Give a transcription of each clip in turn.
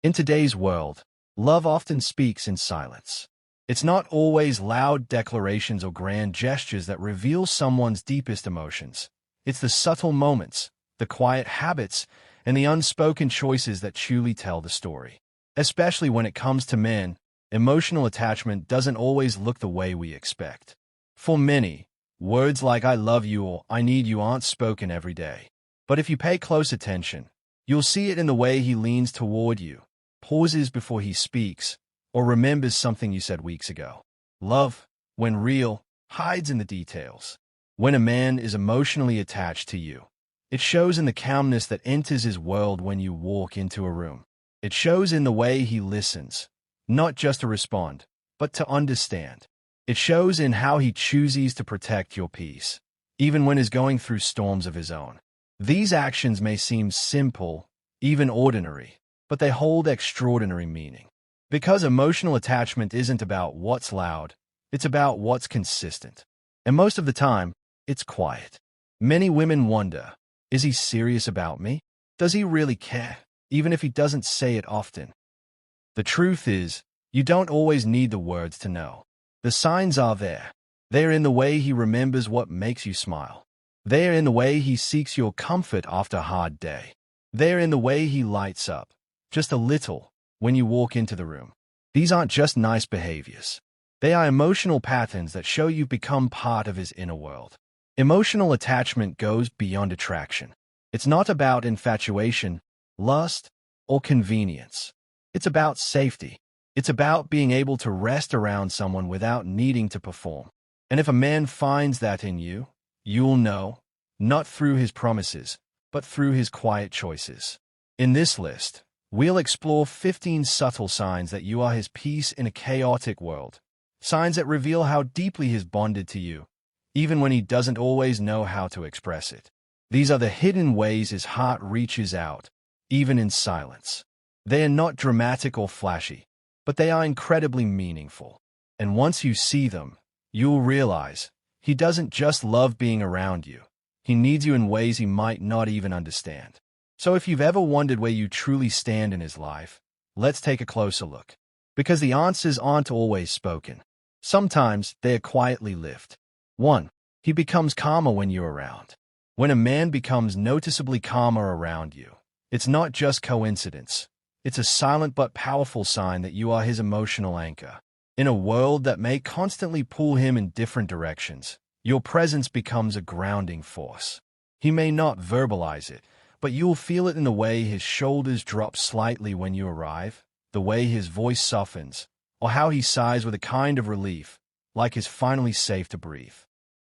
In today's world, love often speaks in silence. It's not always loud declarations or grand gestures that reveal someone's deepest emotions. It's the subtle moments, the quiet habits, and the unspoken choices that truly tell the story. Especially when it comes to men, emotional attachment doesn't always look the way we expect. For many, words like I love you or I need you aren't spoken every day. But if you pay close attention, you'll see it in the way he leans toward you, pauses before he speaks, or remembers something you said weeks ago. Love, when real, hides in the details. When a man is emotionally attached to you, it shows in the calmness that enters his world when you walk into a room. It shows in the way he listens, not just to respond, but to understand. It shows in how he chooses to protect your peace, even when he's going through storms of his own. These actions may seem simple, even ordinary, but they hold extraordinary meaning. Because emotional attachment isn't about what's loud, it's about what's consistent. And most of the time, it's quiet. Many women wonder, is he serious about me? Does he really care, even if he doesn't say it often? The truth is, you don't always need the words to know. The signs are there. They're in the way he remembers what makes you smile. They're in the way he seeks your comfort after a hard day. They're in the way he lights up, just a little, when you walk into the room. These aren't just nice behaviors. They are emotional patterns that show you've become part of his inner world. Emotional attachment goes beyond attraction. It's not about infatuation, lust, or convenience. It's about safety. It's about being able to rest around someone without needing to perform. And if a man finds that in you, you'll know, not through his promises, but through his quiet choices. In this list, we'll explore 15 subtle signs that you are his peace in a chaotic world. Signs that reveal how deeply he's bonded to you, even when he doesn't always know how to express it. These are the hidden ways his heart reaches out, even in silence. They are not dramatic or flashy, but they are incredibly meaningful. And once you see them, you'll realize he doesn't just love being around you. He needs you in ways he might not even understand. So if you've ever wondered where you truly stand in his life, let's take a closer look. Because the answers aren't always spoken. Sometimes they are quietly lived. 1. He becomes calmer when you're around. When a man becomes noticeably calmer around you, it's not just coincidence. It's a silent but powerful sign that you are his emotional anchor. In a world that may constantly pull him in different directions, your presence becomes a grounding force. He may not verbalize it, but you'll feel it in the way his shoulders drop slightly when you arrive, the way his voice softens, or how he sighs with a kind of relief, like it's finally safe to breathe.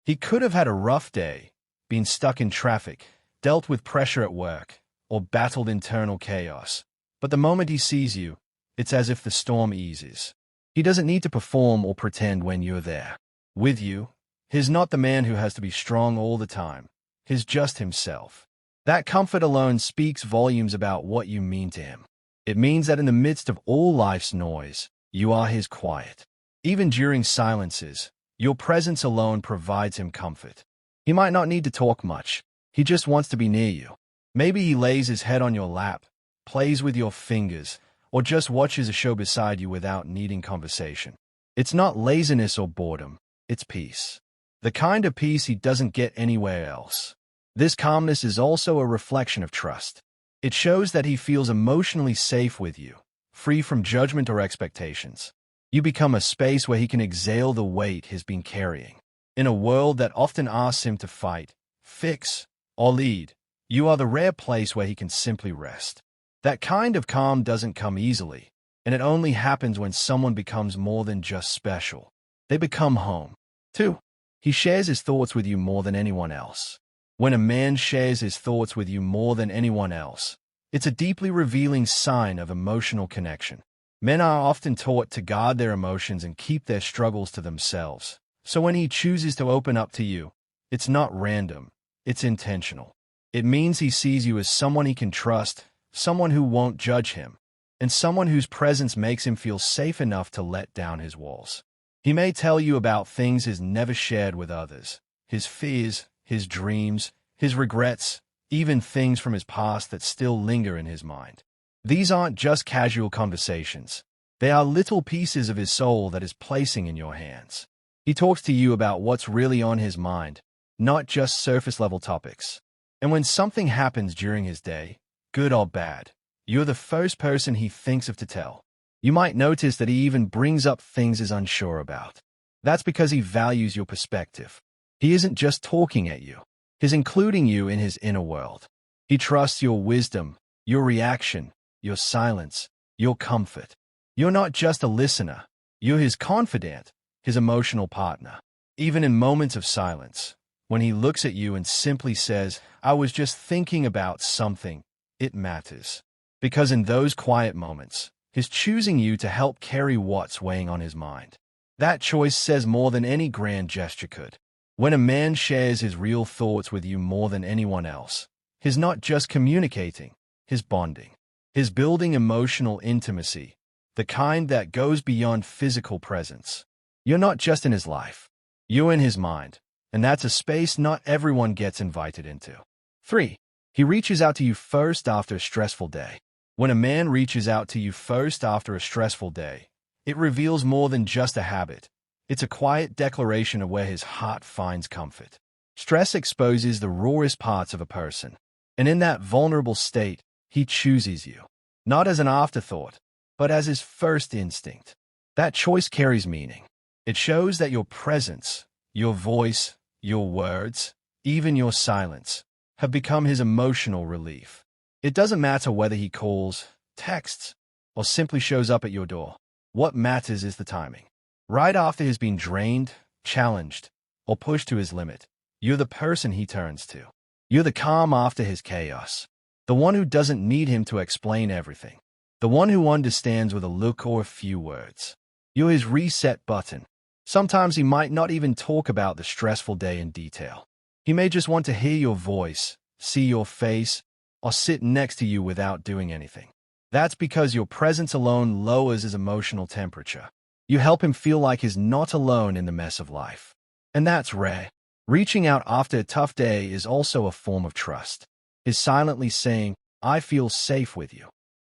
He could have had a rough day, been stuck in traffic, dealt with pressure at work, or battled internal chaos. But the moment he sees you, it's as if the storm eases. He doesn't need to perform or pretend when you're there. With you, he's not the man who has to be strong all the time. He's just himself. That comfort alone speaks volumes about what you mean to him. It means that in the midst of all life's noise, you are his quiet. Even during silences, your presence alone provides him comfort. He might not need to talk much. He just wants to be near you. Maybe he lays his head on your lap, plays with your fingers, or just watches a show beside you without needing conversation. It's not laziness or boredom, it's peace. The kind of peace he doesn't get anywhere else. This calmness is also a reflection of trust. It shows that he feels emotionally safe with you, free from judgment or expectations. You become a space where he can exhale the weight he's been carrying. In a world that often asks him to fight, fix, or lead, you are the rare place where he can simply rest. That kind of calm doesn't come easily, and it only happens when someone becomes more than just special. They become home. 2. He shares his thoughts with you more than anyone else. When a man shares his thoughts with you more than anyone else, it's a deeply revealing sign of emotional connection. Men are often taught to guard their emotions and keep their struggles to themselves. So when he chooses to open up to you, it's not random, it's intentional. It means he sees you as someone he can trust, someone who won't judge him, and someone whose presence makes him feel safe enough to let down his walls. He may tell you about things he's never shared with others, his fears, his dreams, his regrets, even things from his past that still linger in his mind. These aren't just casual conversations. They are little pieces of his soul that is placing in your hands. He talks to you about what's really on his mind, not just surface-level topics. And when something happens during his day, good or bad, you're the first person he thinks of to tell. You might notice that he even brings up things he's unsure about. That's because he values your perspective. He isn't just talking at you. He's including you in his inner world. He trusts your wisdom, your reaction, your silence, your comfort. You're not just a listener. You're his confidant, his emotional partner. Even in moments of silence, when he looks at you and simply says, "I was just thinking about something," it matters. Because in those quiet moments, he's choosing you to help carry what's weighing on his mind. That choice says more than any grand gesture could. When a man shares his real thoughts with you more than anyone else, he's not just communicating, he's bonding. He's building emotional intimacy, the kind that goes beyond physical presence. You're not just in his life, you're in his mind, and that's a space not everyone gets invited into. 3. He reaches out to you first after a stressful day. When a man reaches out to you first after a stressful day, it reveals more than just a habit. It's a quiet declaration of where his heart finds comfort. Stress exposes the rawest parts of a person, and in that vulnerable state, he chooses you, not as an afterthought, but as his first instinct. That choice carries meaning. It shows that your presence, your voice, your words, even your silence, have become his emotional relief. It doesn't matter whether he calls, texts, or simply shows up at your door. What matters is the timing. Right after he's been drained, challenged, or pushed to his limit, you're the person he turns to. You're the calm after his chaos. The one who doesn't need him to explain everything. The one who understands with a look or a few words. You're his reset button. Sometimes he might not even talk about the stressful day in detail. He may just want to hear your voice, see your face, or sit next to you without doing anything. That's because your presence alone lowers his emotional temperature. You help him feel like he's not alone in the mess of life. And that's rare. Reaching out after a tough day is also a form of trust. He's silently saying, "I feel safe with you."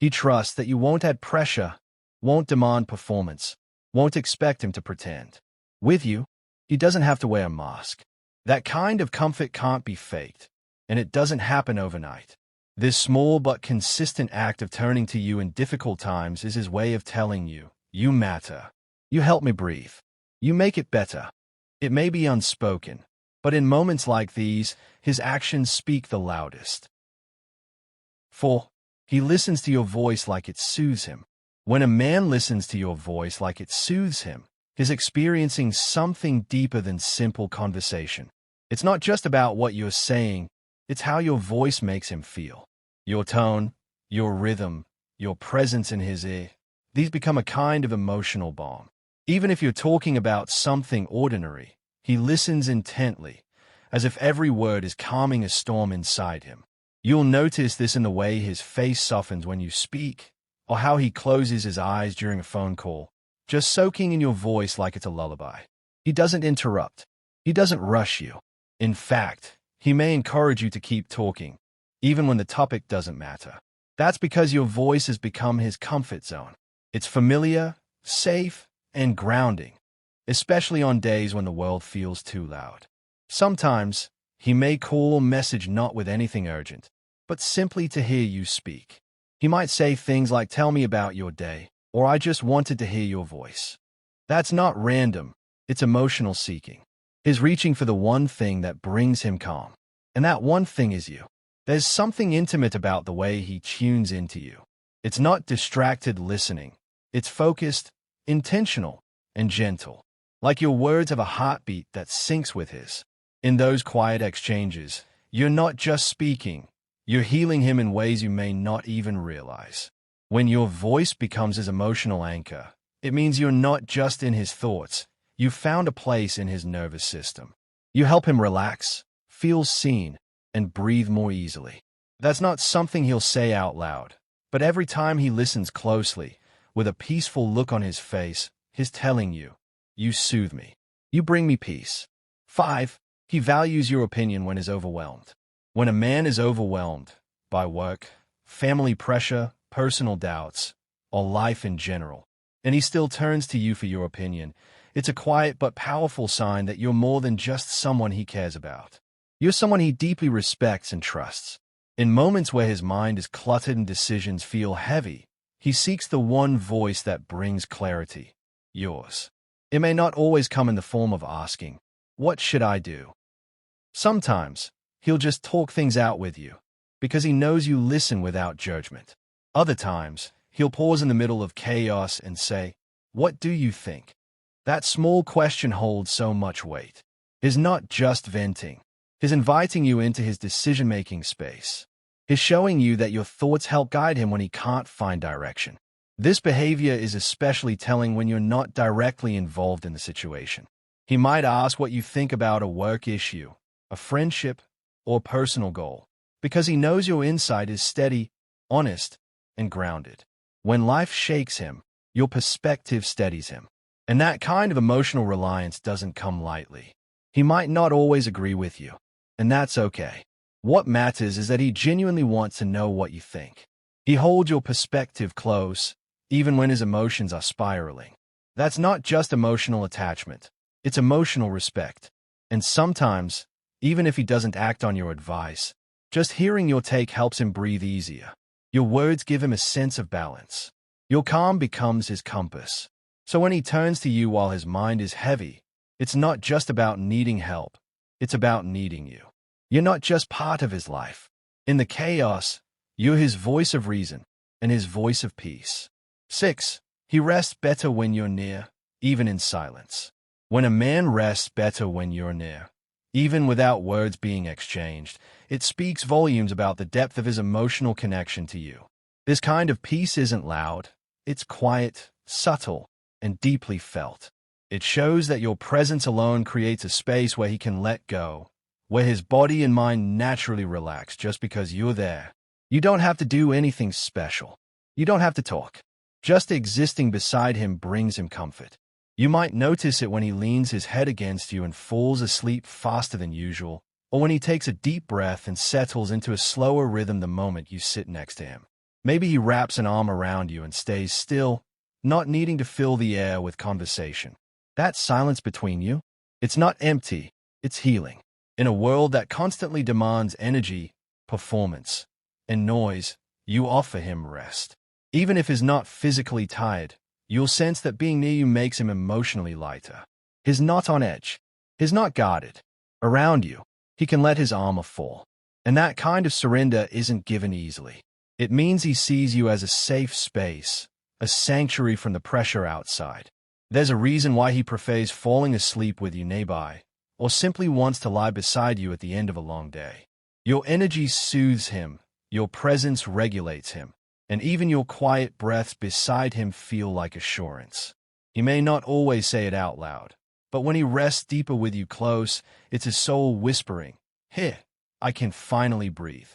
He trusts that you won't add pressure, won't demand performance, won't expect him to pretend. With you, he doesn't have to wear a mask. That kind of comfort can't be faked, and it doesn't happen overnight. This small but consistent act of turning to you in difficult times is his way of telling you, "You matter. You help me breathe. You make it better." It may be unspoken, but in moments like these, his actions speak the loudest. 4. He listens to your voice like it soothes him. When a man listens to your voice like it soothes him, he's experiencing something deeper than simple conversation. It's not just about what you're saying, it's how your voice makes him feel. Your tone, your rhythm, your presence in his ear, these become a kind of emotional balm. Even if you're talking about something ordinary, he listens intently, as if every word is calming a storm inside him. You'll notice this in the way his face softens when you speak, or how he closes his eyes during a phone call, just soaking in your voice like it's a lullaby. He doesn't interrupt. He doesn't rush you. In fact, he may encourage you to keep talking, even when the topic doesn't matter. That's because your voice has become his comfort zone. It's familiar, safe, and grounding, especially on days when the world feels too loud. Sometimes, he may call or message not with anything urgent, but simply to hear you speak. He might say things like, "Tell me about your day," or "I just wanted to hear your voice." That's not random, it's emotional seeking. He's reaching for the one thing that brings him calm. And that one thing is you. There's something intimate about the way he tunes into you. It's not distracted listening. It's focused, intentional, and gentle. Like your words have a heartbeat that syncs with his. In those quiet exchanges, you're not just speaking, you're healing him in ways you may not even realize. When your voice becomes his emotional anchor, it means you're not just in his thoughts, you've found a place in his nervous system. You help him relax, feel seen, and breathe more easily. That's not something he'll say out loud, but every time he listens closely, with a peaceful look on his face, he's telling you, "You soothe me. You bring me peace." 5. He values your opinion when he's overwhelmed. When a man is overwhelmed by work, family pressure, personal doubts, or life in general, and he still turns to you for your opinion, it's a quiet but powerful sign that you're more than just someone he cares about. You're someone he deeply respects and trusts. In moments where his mind is cluttered and decisions feel heavy, he seeks the one voice that brings clarity, yours. It may not always come in the form of asking, "What should I do?" Sometimes, he'll just talk things out with you, because he knows you listen without judgment. Other times, he'll pause in the middle of chaos and say, "What do you think?" That small question holds so much weight. He's not just venting. He's inviting you into his decision-making space. He's showing you that your thoughts help guide him when he can't find direction. This behavior is especially telling when you're not directly involved in the situation. He might ask what you think about a work issue, a friendship, or personal goal, because he knows your insight is steady, honest, and grounded. When life shakes him, your perspective steadies him. And that kind of emotional reliance doesn't come lightly. He might not always agree with you, and that's okay. What matters is that he genuinely wants to know what you think. He holds your perspective close, even when his emotions are spiraling. That's not just emotional attachment, it's emotional respect. And sometimes, even if he doesn't act on your advice, just hearing your take helps him breathe easier. Your words give him a sense of balance. Your calm becomes his compass. So when he turns to you while his mind is heavy, it's not just about needing help, it's about needing you. You're not just part of his life. In the chaos, you're his voice of reason and his voice of peace. 6. He rests better when you're near, even in silence. When a man rests better when you're near, even without words being exchanged, it speaks volumes about the depth of his emotional connection to you. This kind of peace isn't loud, it's quiet, subtle, and deeply felt. It shows that your presence alone creates a space where he can let go, where his body and mind naturally relax just because you're there. You don't have to do anything special. You don't have to talk. Just existing beside him brings him comfort. You might notice it when he leans his head against you and falls asleep faster than usual, or when he takes a deep breath and settles into a slower rhythm the moment you sit next to him. Maybe he wraps an arm around you and stays still, not needing to fill the air with conversation. That silence between you, it's not empty, it's healing. In a world that constantly demands energy, performance, and noise, you offer him rest. Even if he's not physically tired, you'll sense that being near you makes him emotionally lighter. He's not on edge. He's not guarded. Around you, he can let his armor fall. And that kind of surrender isn't given easily. It means he sees you as a safe space, a sanctuary from the pressure outside. There's a reason why he prefers falling asleep with you nearby, or simply wants to lie beside you at the end of a long day. Your energy soothes him, your presence regulates him, and even your quiet breaths beside him feel like assurance. He may not always say it out loud, but when he rests deeper with you close, it's his soul whispering, "Here, I can finally breathe."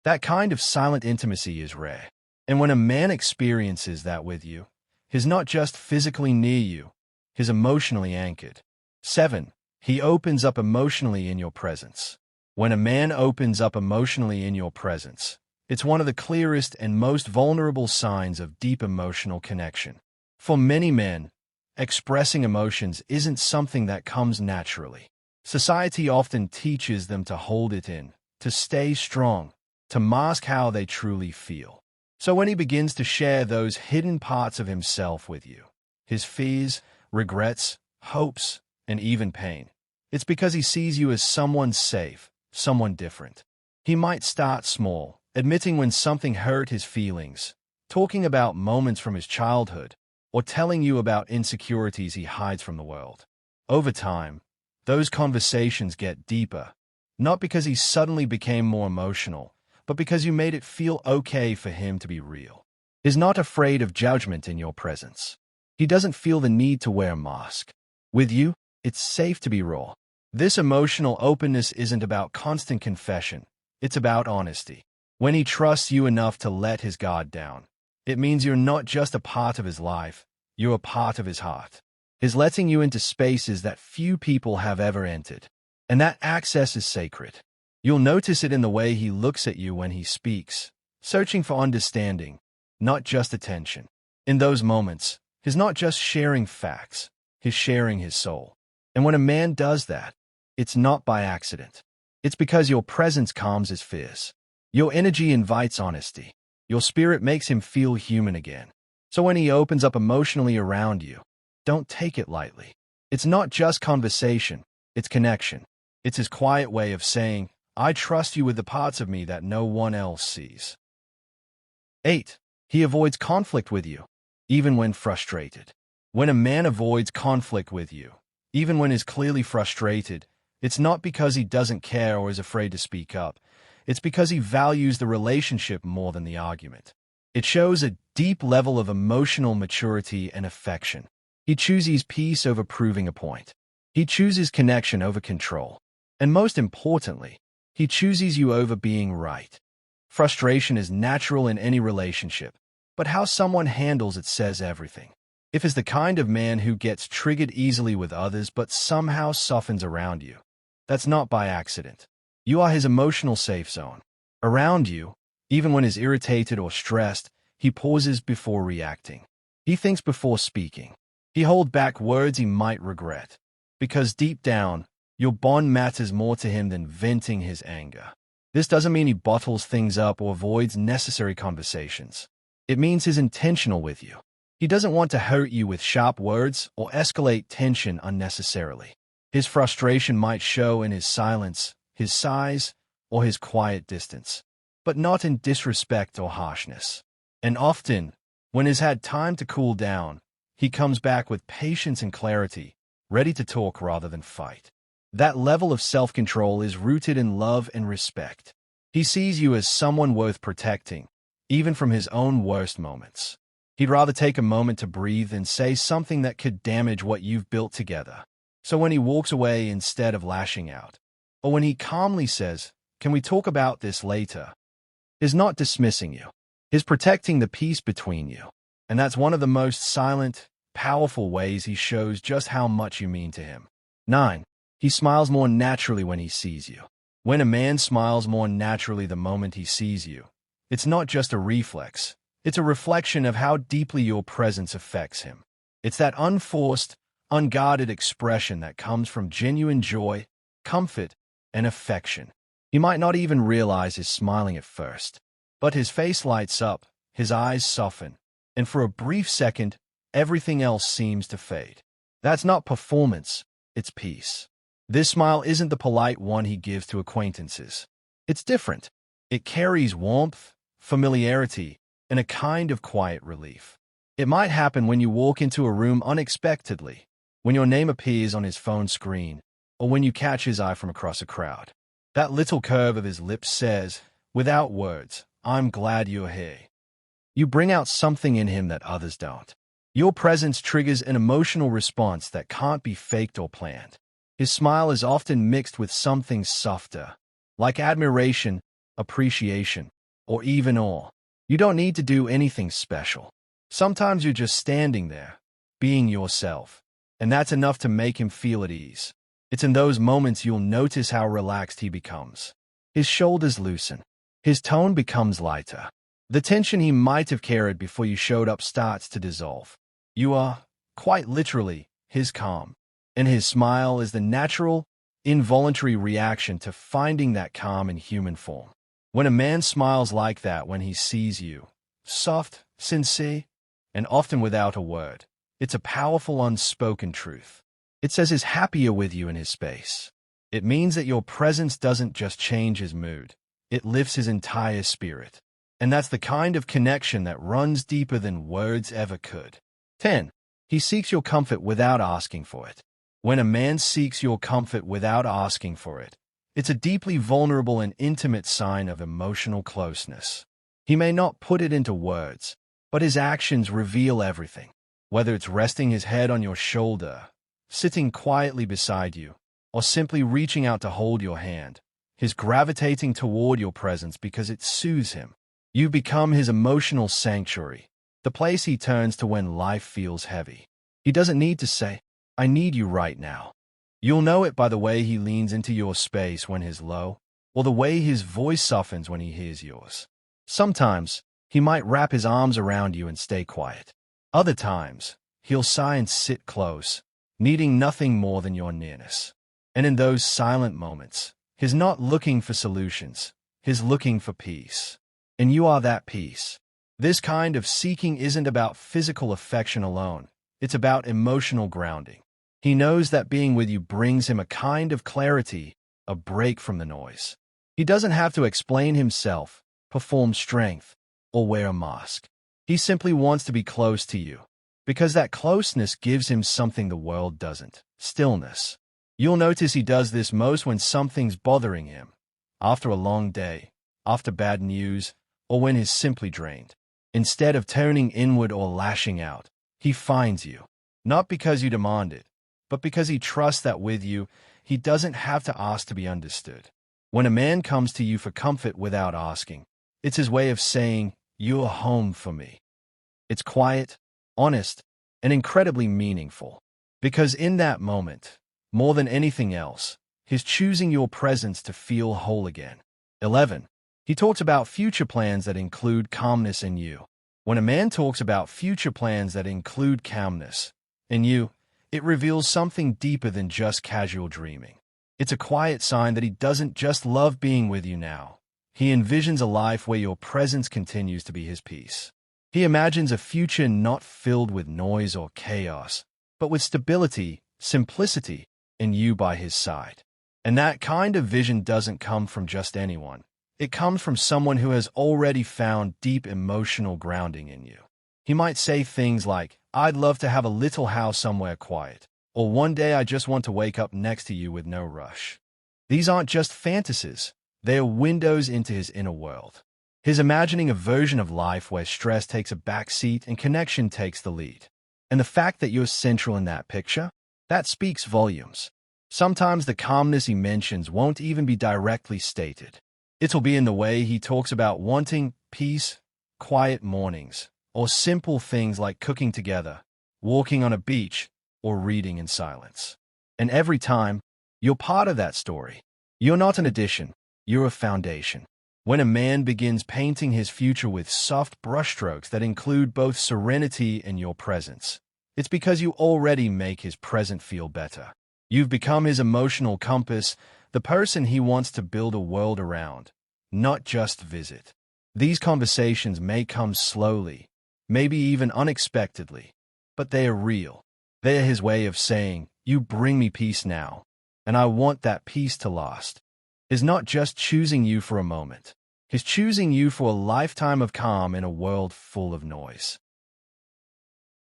That kind of silent intimacy is rare. And when a man experiences that with you, he's not just physically near you, he's emotionally anchored. 7. He opens up emotionally in your presence. When a man opens up emotionally in your presence, it's one of the clearest and most vulnerable signs of deep emotional connection. For many men, expressing emotions isn't something that comes naturally. Society often teaches them to hold it in, to stay strong, to mask how they truly feel. So when he begins to share those hidden parts of himself with you, his fears, regrets, hopes, and even pain, it's because he sees you as someone safe, someone different. He might start small, admitting when something hurt his feelings, talking about moments from his childhood, or telling you about insecurities he hides from the world. Over time, those conversations get deeper, not because he suddenly became more emotional, but because you made it feel okay for him to be real. He's not afraid of judgment in your presence. He doesn't feel the need to wear a mask. With you, it's safe to be raw. This emotional openness isn't about constant confession, it's about honesty. When he trusts you enough to let his guard down, it means you're not just a part of his life, you're a part of his heart. He's letting you into spaces that few people have ever entered. And that access is sacred. You'll notice it in the way he looks at you when he speaks, searching for understanding, not just attention. In those moments, he's not just sharing facts, he's sharing his soul. And when a man does that, it's not by accident. It's because your presence calms his fears. Your energy invites honesty. Your spirit makes him feel human again. So when he opens up emotionally around you, don't take it lightly. It's not just conversation, it's connection. It's his quiet way of saying, I trust you with the parts of me that no one else sees. 8. He avoids conflict with you, even when frustrated. When a man avoids conflict with you, even when he's clearly frustrated, it's not because he doesn't care or is afraid to speak up. It's because he values the relationship more than the argument. It shows a deep level of emotional maturity and affection. He chooses peace over proving a point. He chooses connection over control. And most importantly, he chooses you over being right. Frustration is natural in any relationship, but how someone handles it says everything. If he's the kind of man who gets triggered easily with others but somehow softens around you, that's not by accident. You are his emotional safe zone. Around you, even when he's irritated or stressed, he pauses before reacting. He thinks before speaking. He holds back words he might regret. Because deep down, your bond matters more to him than venting his anger. This doesn't mean he bottles things up or avoids necessary conversations. It means he's intentional with you. He doesn't want to hurt you with sharp words or escalate tension unnecessarily. His frustration might show in his silence, his sighs, or his quiet distance, but not in disrespect or harshness. And often, when he's had time to cool down, he comes back with patience and clarity, ready to talk rather than fight. That level of self-control is rooted in love and respect. He sees you as someone worth protecting, even from his own worst moments. He'd rather take a moment to breathe than say something that could damage what you've built together. So when he walks away instead of lashing out, or when he calmly says, "Can we talk about this later?" he's not dismissing you. He's protecting the peace between you. And that's one of the most silent, powerful ways he shows just how much you mean to him. 9. He smiles more naturally when he sees you. When a man smiles more naturally the moment he sees you, it's not just a reflex. It's a reflection of how deeply your presence affects him. It's that unforced, unguarded expression that comes from genuine joy, comfort, and affection. He might not even realize he's smiling at first, but his face lights up, his eyes soften, and for a brief second, everything else seems to fade. That's not performance, it's peace. This smile isn't the polite one he gives to acquaintances. It's different. It carries warmth, familiarity, and a kind of quiet relief. It might happen when you walk into a room unexpectedly, when your name appears on his phone screen, or when you catch his eye from across a crowd. That little curve of his lips says, without words, "I'm glad you're here." You bring out something in him that others don't. Your presence triggers an emotional response that can't be faked or planned. His smile is often mixed with something softer, like admiration, appreciation, or even awe. You don't need to do anything special. Sometimes you're just standing there, being yourself, and that's enough to make him feel at ease. It's in those moments you'll notice how relaxed he becomes. His shoulders loosen. His tone becomes lighter. The tension he might have carried before you showed up starts to dissolve. You are, quite literally, his calm. And his smile is the natural, involuntary reaction to finding that calm in human form. When a man smiles like that when he sees you, soft, sincere, and often without a word, it's a powerful unspoken truth. It says he's happier with you in his space. It means that your presence doesn't just change his mood, it lifts his entire spirit. And that's the kind of connection that runs deeper than words ever could. 10. He seeks your comfort without asking for it. When a man seeks your comfort without asking for it, it's a deeply vulnerable and intimate sign of emotional closeness. He may not put it into words, but his actions reveal everything. Whether it's resting his head on your shoulder, sitting quietly beside you, or simply reaching out to hold your hand, he's gravitating toward your presence because it soothes him. You've become his emotional sanctuary, the place he turns to when life feels heavy. He doesn't need to say, "I need you right now." You'll know it by the way he leans into your space when he's low, or the way his voice softens when he hears yours. Sometimes, He might wrap his arms around you and stay quiet. Other times, he'll sigh and sit close, needing nothing more than your nearness. And in those silent moments, he's not looking for solutions, he's looking for peace. And you are that peace. This kind of seeking isn't about physical affection alone, it's about emotional grounding. He knows that being with you brings him a kind of clarity, a break from the noise. He doesn't have to explain himself, perform strength, or wear a mask. He simply wants to be close to you, because that closeness gives him something the world doesn't: stillness. You'll notice he does this most when something's bothering him, after a long day, after bad news, or when he's simply drained. Instead of turning inward or lashing out, he finds you, not because you demand it, but because he trusts that with you, he doesn't have to ask to be understood. When a man comes to you for comfort without asking, it's his way of saying, "You're home for me." It's quiet, honest, and incredibly meaningful. Because in that moment, more than anything else, he's choosing your presence to feel whole again. 11. He talks about future plans that include calmness in you. When a man talks about future plans that include calmness in you, it reveals something deeper than just casual dreaming. It's a quiet sign that he doesn't just love being with you now. He envisions a life where your presence continues to be his peace. He imagines a future not filled with noise or chaos, but with stability, simplicity, and you by his side. And that kind of vision doesn't come from just anyone. It comes from someone who has already found deep emotional grounding in you. He might say things like, "I'd love to have a little house somewhere quiet," or "One day I just want to wake up next to you with no rush." These aren't just fantasies. They are windows into his inner world. He's imagining a version of life where stress takes a back seat and connection takes the lead. And the fact that you're central in that picture, that speaks volumes. Sometimes the calmness he mentions won't even be directly stated. It'll be in the way he talks about wanting peace, quiet mornings, or simple things like cooking together, walking on a beach, or reading in silence. And every time, you're part of that story. You're not an addition, you're a foundation. When a man begins painting his future with soft brushstrokes that include both serenity and your presence, it's because you already make his present feel better. You've become his emotional compass, the person he wants to build a world around, not just visit. These conversations may come slowly, maybe even unexpectedly, but they are real. They are his way of saying, "You bring me peace now, and I want that peace to last." He's not just choosing you for a moment. He's choosing you for a lifetime of calm in a world full of noise.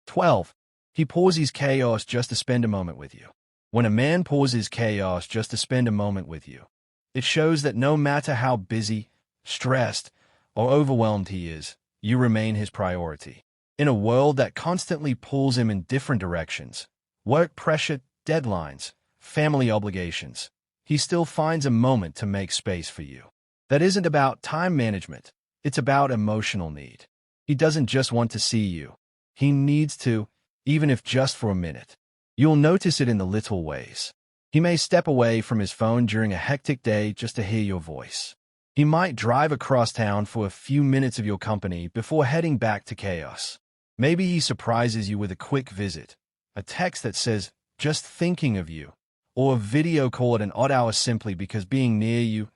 12. He pauses chaos just to spend a moment with you. When a man pauses chaos just to spend a moment with you, it shows that no matter how busy, stressed, or overwhelmed he is, you remain his priority. In a world that constantly pulls him in different directions, work pressure, deadlines, family obligations, he still finds a moment to make space for you. That isn't about time management, it's about emotional need. He doesn't just want to see you. He needs to, even if just for a minute. You'll notice it in the little ways. He may step away from his phone during a hectic day just to hear your voice. He might drive across town for a few minutes of your company before heading back to chaos. Maybe he surprises you with a quick visit, a text that says, "Just thinking of you," or a video call at an odd hour simply because being near you,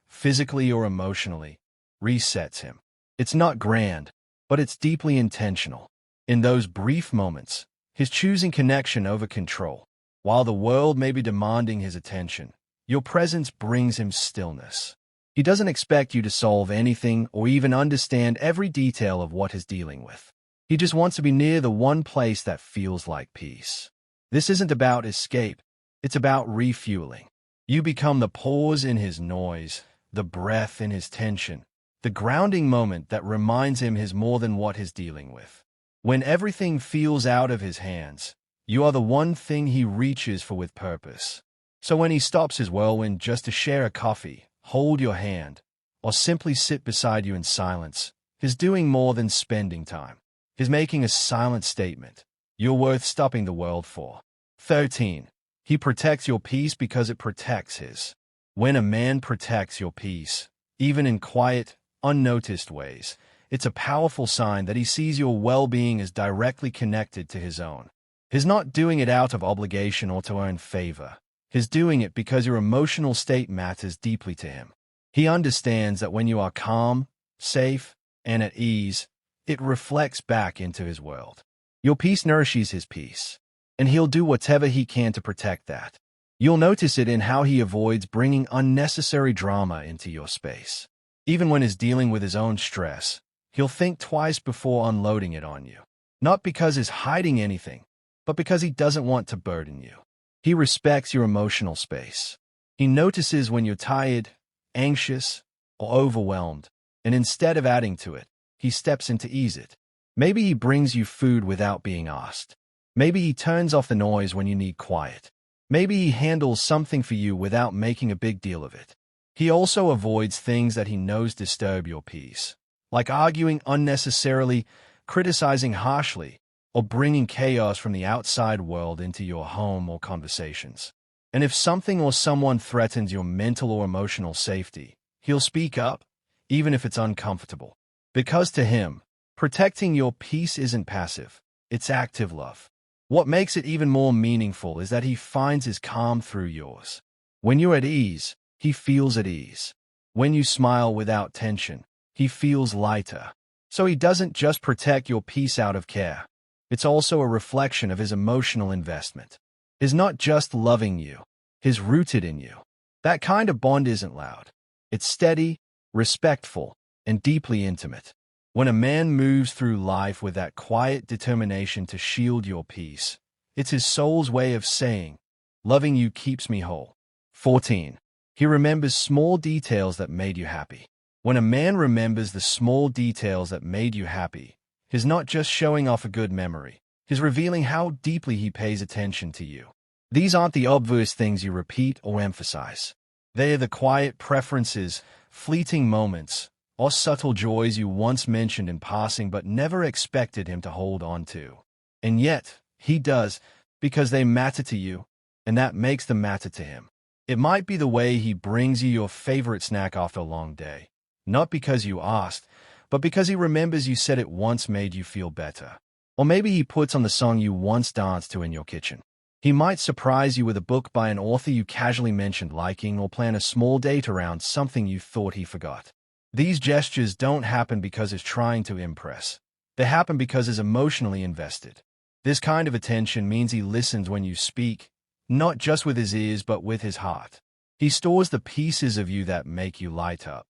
physically or emotionally, resets him. It's not grand, but it's deeply intentional. In those brief moments, he's choosing connection over control. While the world may be demanding his attention, your presence brings him stillness. He doesn't expect you to solve anything or even understand every detail of what he's dealing with. He just wants to be near the one place that feels like peace. This isn't about escape, it's about refueling. You become the pause in his noise, the breath in his tension, the grounding moment that reminds him he's more than what he's dealing with. When everything feels out of his hands, you are the one thing he reaches for with purpose. So when he stops his whirlwind just to share a coffee, hold your hand, or simply sit beside you in silence, he's doing more than spending time. He's making a silent statement. You're worth stopping the world for. 13. He protects your peace because it protects his. When a man protects your peace, even in quiet, unnoticed ways, It's a powerful sign that he sees your well-being as directly connected to his own. He's not doing it out of obligation or to earn favor. He's doing it because your emotional state matters deeply to him. He understands that when you are calm, safe, and at ease, it reflects back into his world. Your peace nourishes his peace, and he'll do whatever he can to protect that. You'll notice it in how he avoids bringing unnecessary drama into your space. Even when he's dealing with his own stress, he'll think twice before unloading it on you. Not because he's hiding anything, but because he doesn't want to burden you. He respects your emotional space. He notices when you're tired, anxious, or overwhelmed, and instead of adding to it, he steps in to ease it. Maybe he brings you food without being asked. Maybe he turns off the noise when you need quiet. Maybe he handles something for you without making a big deal of it. He also avoids things that he knows disturb your peace, like arguing unnecessarily, criticizing harshly, or bringing chaos from the outside world into your home or conversations. And if something or someone threatens your mental or emotional safety, he'll speak up, even if it's uncomfortable. Because to him, protecting your peace isn't passive, it's active love. What makes it even more meaningful is that he finds his calm through yours. When you're at ease, he feels at ease. When you smile without tension, he feels lighter. So he doesn't just protect your peace out of care. It's also a reflection of his emotional investment. He's not just loving you, he's rooted in you. That kind of bond isn't loud. It's steady, respectful, and deeply intimate. When a man moves through life with that quiet determination to shield your peace, it's his soul's way of saying, "Loving you keeps me whole." 14. He remembers small details that made you happy. When a man remembers the small details that made you happy, he's not just showing off a good memory. He's revealing how deeply he pays attention to you. These aren't the obvious things you repeat or emphasize. They are the quiet preferences, fleeting moments, or subtle joys you once mentioned in passing but never expected him to hold on to. And yet, he does, because they matter to you, and that makes them matter to him. It might be the way he brings you your favorite snack after a long day, not because you asked, but because he remembers you said it once made you feel better. Or maybe he puts on the song you once danced to in your kitchen. He might surprise you with a book by an author you casually mentioned liking, or plan a small date around something you thought he forgot. These gestures don't happen because he's trying to impress. They happen because he's emotionally invested. This kind of attention means he listens when you speak, not just with his ears but with his heart. He stores the pieces of you that make you light up.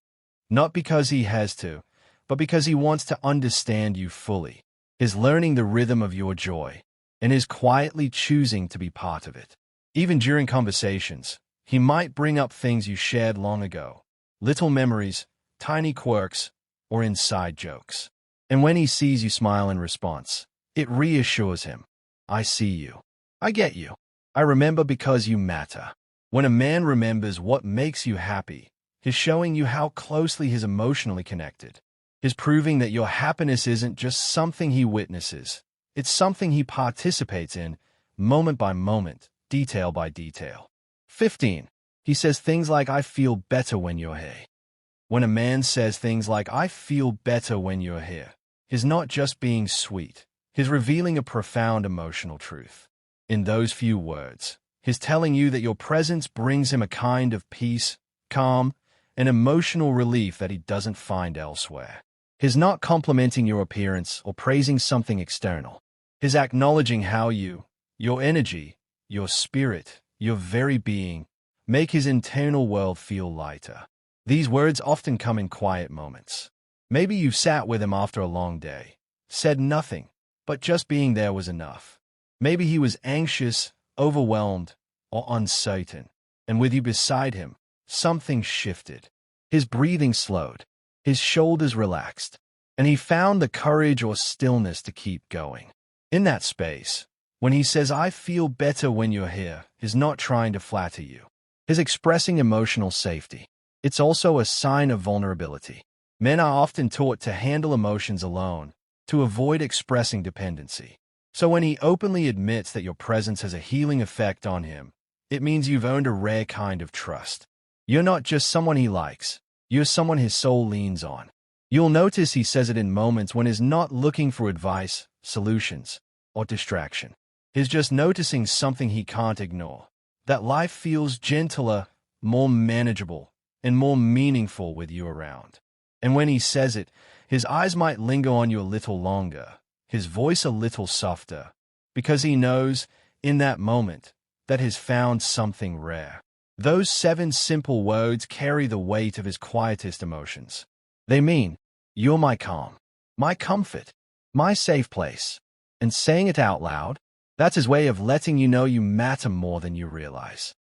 Not because he has to, but because he wants to understand you fully. He's learning the rhythm of your joy, and is quietly choosing to be part of it. Even during conversations, he might bring up things you shared long ago, little memories, tiny quirks, or inside jokes. And when he sees you smile in response, it reassures him. I see you. I get you. I remember because you matter. When a man remembers what makes you happy, he's showing you how closely he's emotionally connected. He's proving that your happiness isn't just something he witnesses. It's something he participates in, moment by moment, detail by detail. 15. He says things like, I feel better when you're here. When a man says things like, I feel better when you're here, he's not just being sweet. He's revealing a profound emotional truth. In those few words, he's telling you that your presence brings him a kind of peace, calm, and emotional relief that he doesn't find elsewhere. He's not complimenting your appearance or praising something external. He's acknowledging how you, your energy, your spirit, your very being, make his internal world feel lighter. These words often come in quiet moments. Maybe you've sat with him after a long day, said nothing, but just being there was enough. Maybe he was anxious, overwhelmed, or uncertain, and with you beside him, something shifted. His breathing slowed, his shoulders relaxed, and he found the courage or stillness to keep going. In that space, when he says, I feel better when you're here, he's not trying to flatter you. He's expressing emotional safety. It's also a sign of vulnerability. Men are often taught to handle emotions alone, to avoid expressing dependency. So when he openly admits that your presence has a healing effect on him, it means you've earned a rare kind of trust. You're not just someone he likes, you're someone his soul leans on. You'll notice he says it in moments when he's not looking for advice, solutions, or distraction. He's just noticing something he can't ignore. That life feels gentler, more manageable, and more meaningful with you around. And when he says it, his eyes might linger on you a little longer, his voice a little softer, because he knows, in that moment, that he's found something rare. Those 7 simple words carry the weight of his quietest emotions. They mean, you're my calm, my comfort, my safe place. And saying it out loud, that's his way of letting you know you matter more than you realize.